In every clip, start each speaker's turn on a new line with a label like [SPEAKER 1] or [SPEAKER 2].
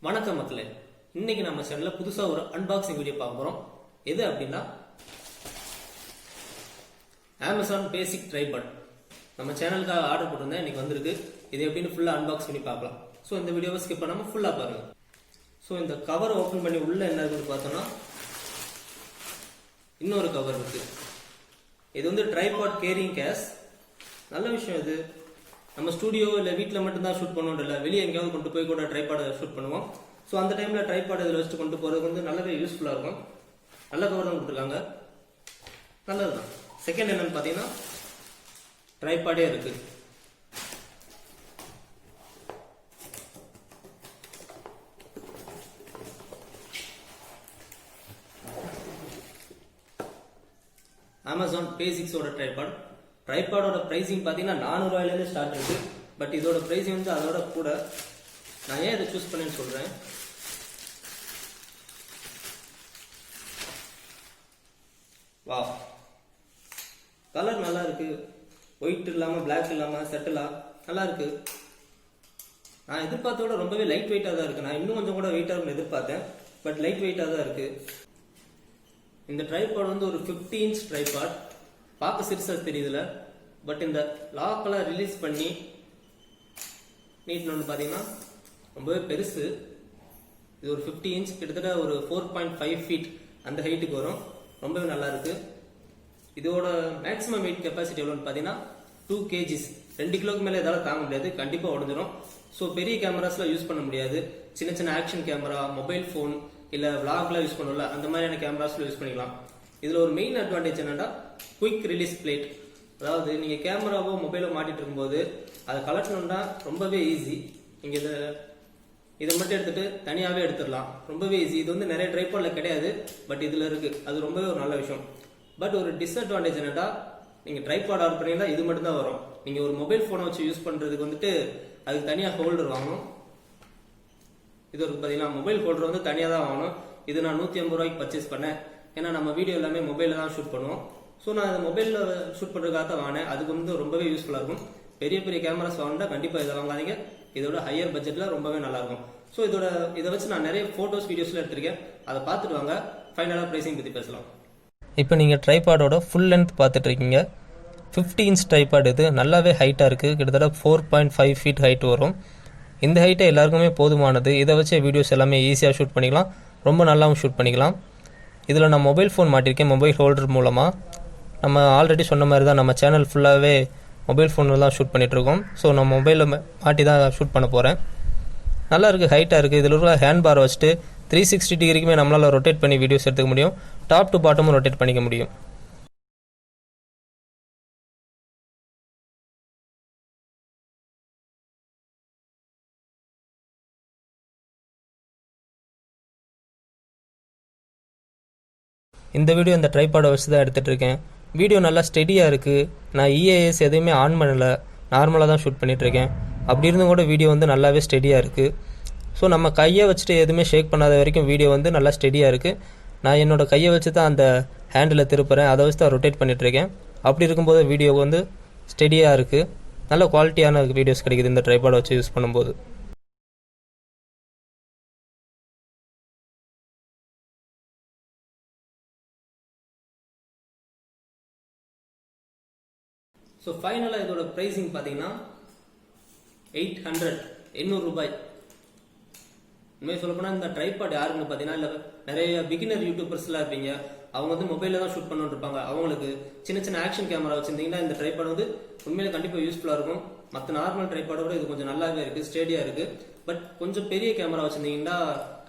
[SPEAKER 1] வணக்கம் மக்களே, இன்னைக்கு நம்ம சேனல்ல புதுசா ஒரு அன்பாக்சிங் வீடியோ பார்க்க போறோம். எது அப்படின்னா அமேசான் பேசிக் ட்ரைபாட். நம்ம சேனலுக்காக ஆர்டர் போட்டிருந்தேன், இன்னைக்கு வந்திருக்கு. இது எப்படின்னு ஃபுல்லா அன்பாக்ஸ் பண்ணி பார்க்கலாம். ஸோ இந்த வீடியோவை ஸ்கிப் பண்ணாம ஃபுல்லா பாருங்க. ஸோ இந்த கவர் ஓப்பன் பண்ணி உள்ள என்ன இருக்குன்னு பார்த்தோம்னா இன்னொரு கவர் இருக்கு. இது வந்து ட்ரைபாட் கேரிங் கேஸ். நல்ல விஷயம் இது. நம்ம ஸ்டுடியோ இல்லை வீட்டில் மட்டும்தான் ஷூட் பண்ணுவோம், இல்லை வெளியே எங்கேயாவது கொண்டு போய் கூட ட்ரைபாடை ஷூட் பண்ணுவோம். ஸோ அந்த டைமில் ட்ரைபாட் இதில் வச்சுட்டு கொண்டு போகிறதுக்கு வந்து நல்லாவே யூஸ்ஃபுல்லாக இருக்கும். நல்ல கவர் தான் கொடுத்துருக்காங்க, நல்லது தான். செகண்ட் என்னன்னு பார்த்தீங்கன்னா ட்ரைபாடே இருக்கு. அமேசான் பேசிக்ஸோட ட்ரைபாட். ட்ரைபாடோட பிரைசிங் பார்த்தீங்கன்னா 400 ரூபாயிலேருந்து ஸ்டார்ட் இருக்கு. பட் இதோட பிரைசிங் வந்து அதோட கூட. நான் ஏன் இதை சூஸ் பண்ணேன்னு சொல்றேன். வா, கலர் நல்லா இருக்கு. ஒயிட் இல்லாம பிளாக் இல்லாம செட்டிலா நல்லா இருக்கு. நான் எதிர்பார்த்தோட ரொம்பவே லைட் வெயிட்டா தான் இருக்கு. நான் இன்னும் கொஞ்சம் கூட வெயிட்டா இருக்குன்னு எதிர்பார்த்தேன், பட் லைட் வெயிட்டா தான் இருக்கு. இந்த ட்ரைபாட் வந்து ஒரு 50 இன்ச் ட்ரைபாட். பார்க்க சிறுசா தெரியுதுல, பட் இந்த லாக்கெல்லாம் ரிலீஸ் பண்ணி நீட்னு பாத்தீங்கன்னா ரொம்பவே பெருசு. இது ஒரு 50 இன்ச், கிட்டத்தட்ட ஒரு 4.5 ஃபீட் அந்த ஹைட்டுக்கு வரும். ரொம்பவே நல்லா இருக்கு. இதோட மேக்ஸிமம் வெயிட் கெப்பாசிட்டி எவ்வளோன்னு பார்த்தீங்கன்னா 2 kgs. 2 கிலோக்கு மேலே எதாவது தாங்க முடியாது, கண்டிப்பாக உடஞ்சிரும். ஸோ பெரிய கேமராஸ்லாம் யூஸ் பண்ண முடியாது. சின்ன சின்ன ஆக்ஷன் கேமரா, மொபைல் ஃபோன் இல்லை விளாக்லாம் யூஸ் பண்ணல, அந்த மாதிரியான கேமராஸ்ல யூஸ் பண்ணிக்கலாம். இதில் ஒரு மெயின் அட்வான்டேஜ் என்னன்னா குயிக் ரிலீஸ் பிளேட். அதாவது நீங்கள் கேமராவோ மொபைலோ மாட்டிட்டு இருக்கும்போது அதை கலட்டணும்னா ரொம்பவே ஈஸி. நீங்கள் இதை மட்டும் எடுத்துட்டு தனியாகவே எடுத்துடலாம், ரொம்பவே ஈஸி. இது வந்து நிறைய ட்ரைபாட்ல கிடையாது, பட் இதில் இருக்கு. அது ரொம்பவே ஒரு நல்ல விஷயம். பட் ஒரு டிஸ்அட்வான்டேஜ் என்னன்னா, நீங்கள் ட்ரைபாட் ஆர்டர் பண்ணீங்கன்னா இது மட்டும் தான் வரும். நீங்கள் ஒரு மொபைல் ஃபோனை வச்சு யூஸ் பண்ணுறதுக்கு வந்துட்டு அதுக்கு தனியாக ஹோல்டர் வாங்கணும். இது ஒரு பார்த்தீங்கன்னா மொபைல் ஹோல்டர் வந்து தனியாக தான் வாங்கணும். இது நான் 150 ரூபாய்க்கு பர்ச்சேஸ் பண்ணேன். ஏன்னா நம்ம வீடியோ எல்லாமே மொபைலில் தான் ஷூட் பண்ணுவோம். ஸோ நான் அதை மொபைலில் ஷூட் பண்ணுறதுக்காக தான் வாங்கினேன். அதுக்கு வந்து ரொம்பவே யூஸ்ஃபுல்லாக இருக்கும். பெரிய பெரிய கேமராஸ் வாங்கினா கண்டிப்பாக இதை வாங்காதீங்க. இதோட ஹையர் பட்ஜெட்டில் ரொம்பவே நல்லா இருக்கும். ஸோ இதை வச்சு நான் நிறைய ஃபோட்டோஸ் வீடியோஸ்லாம் எடுத்திருக்கேன். அதை பார்த்துட்டு வாங்க, ஃபைனலாக ப்ரைஸிங் பற்றி பேசலாம்.
[SPEAKER 2] இப்போ நீங்கள் ட்ரைபாடோட ஃபுல் லென்த் பார்த்துட்டு இருக்கீங்க. 50 இன்ச் ட்ரைபாட். இது நல்லாவே ஹைட்டாக இருக்குது. கிட்டத்தட்ட 4.5 ஃபீட் ஹைட் வரும். இந்த ஹைட்டை எல்லாருக்குமே போதுமானது. இதை வச்சு வீடியோஸ் எல்லாமே ஈஸியாக ஷூட் பண்ணிக்கலாம், ரொம்ப நல்லாவும் ஷூட் பண்ணிக்கலாம். இதில் நான் மொபைல் ஃபோன் மாட்டியிருக்கேன். மொபைல் ஹோல்டர் மூலமாக நம்ம ஆல்ரெடி சொன்ன மாதிரி தான் நம்ம சேனல் ஃபுல்லாகவே மொபைல் ஃபோனில் தான் ஷூட் பண்ணிகிட்ருக்கோம். ஸோ நான் மொபைலில் மாட்டி தான் ஷூட் பண்ண போகிறேன். நல்லா இருக்குது, ஹைட்டாக இருக்குது. இதில் உள்ள ஹேண்ட் பார் வச்சுட்டு 360 டிகிரிக்குமே நம்மளால் ரொட்டேட் பண்ணி வீடியோஸ் எடுத்துக்க முடியும். டாப் டு பாட்டமும் ரொட்டேட் பண்ணிக்க முடியும். இந்த வீடியோ இந்த ட்ரைபாடை வச்சு தான் எடுத்துகிட்டு இருக்கேன். வீடியோ நல்லா ஸ்டெடியாக இருக்குது. நான் EAS எதுவுமே ஆன் பண்ணலை, நார்மலாக தான் ஷூட் பண்ணிகிட்ருக்கேன். அப்படி இருந்தும் கூட வீடியோ வந்து நல்லாவே ஸ்டெடியாக இருக்குது. ஸோ நம்ம கையை வச்சுட்டு எதுவுமே ஷேக் பண்ணாத வரைக்கும் வீடியோ வந்து நல்லா ஸ்டெடியாக இருக்குது. நான் என்னோடய கையை வச்சு தான் அந்த ஹேண்டில் திருப்புறேன், அதை வச்சு தான் ரொட்டேட் பண்ணிகிட்ருக்கேன். அப்படி இருக்கும்போது வீடியோ வந்து ஸ்டெடியாக இருக்குது. நல்ல குவாலிட்டியான வீடியோஸ் கிடைக்குது இந்த ட்ரைபாடை வச்சு யூஸ் பண்ணும்போது.
[SPEAKER 1] ஸோ ஃபைனலாக இதோட ப்ரைஸிங் பார்த்தீங்கன்னா 800 ரூபாய். உண்மையை சொல்லப்போனால் இந்த ட்ரைபாட் யாருன்னு பார்த்தீங்கன்னா, இல்லை நிறைய பிகினர் யூடியூபர்ஸ்லாம் இருப்பீங்க, அவங்க வந்து மொபைலில் தான் ஷூட் பண்ணிட்டு இருப்பாங்க. அவங்களுக்கு சின்ன சின்ன ஆக்ஷன் கேமரா வச்சிருந்தீங்கன்னா இந்த ட்ரைபாட் வந்து உண்மையிலே கண்டிப்பாக யூஸ்ஃபுல்லாக இருக்கும். மற்ற நார்மல் ட்ரைபாடோட இது கொஞ்சம் நல்லாவே இருக்குது, ஸ்டேடியாக இருக்குது. பட் கொஞ்சம் பெரிய கேமரா வச்சிருந்தீங்கன்னா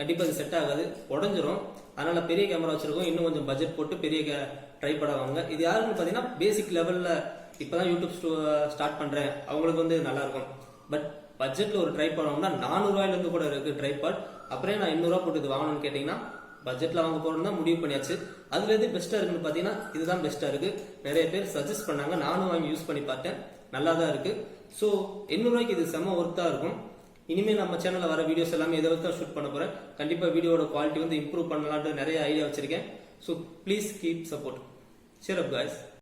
[SPEAKER 1] கண்டிப்பாக இது செட் ஆகாது, உடஞ்சிரும். அதனால பெரிய கேமரா வச்சிருக்கோம், இன்னும் கொஞ்சம் பட்ஜெட் போட்டு பெரிய ட்ரைபாடாக வாங்க. இது யாருன்னு பார்த்தீங்கன்னா பேசிக் லெவலில் இப்போதான் யூடியூப் ஸ்டார்ட் பண்ணுறேன், அவங்களுக்கு வந்து நல்லா இருக்கும். பட் பட்ஜெட்டில் ஒரு ட்ரைபாட் வாங்கினா 400 ரூபாயிலேருந்து கூட இருக்குது ட்ரைபாட். அப்புறம் நான் 200 ரூபா போட்டு இது வாங்கணும்னு கேட்டிங்கன்னா பட்ஜெட்டில் வாங்க போகிறோம்னா முடிவு பண்ணியாச்சு. அதுல எது பெஸ்ட்டாக இருக்குன்னு பார்த்தீங்கன்னா இதுதான் பெஸ்ட்டாக இருக்குது. நிறைய பேர் சஜஸ்ட் பண்ணாங்க, நானும் வாங்கி யூஸ் பண்ணி பார்த்தேன், நல்லா தான் இருக்குது. ஸோ 800 ரூபாய்க்கு இது செம்ம ஒர்த்தாக இருக்கும். இனிமேல் நம்ம சேனலில் வர வீடியோஸ் எல்லாமே இதை வச்சு தான் ஷூட் பண்ண போகிறேன். கண்டிப்பாக வீடியோட குவாலிட்டி வந்து இம்ப்ரூவ் பண்ணலான்ட்டு நிறைய ஐடியா வச்சிருக்கேன். So please keep support. cheer up guys.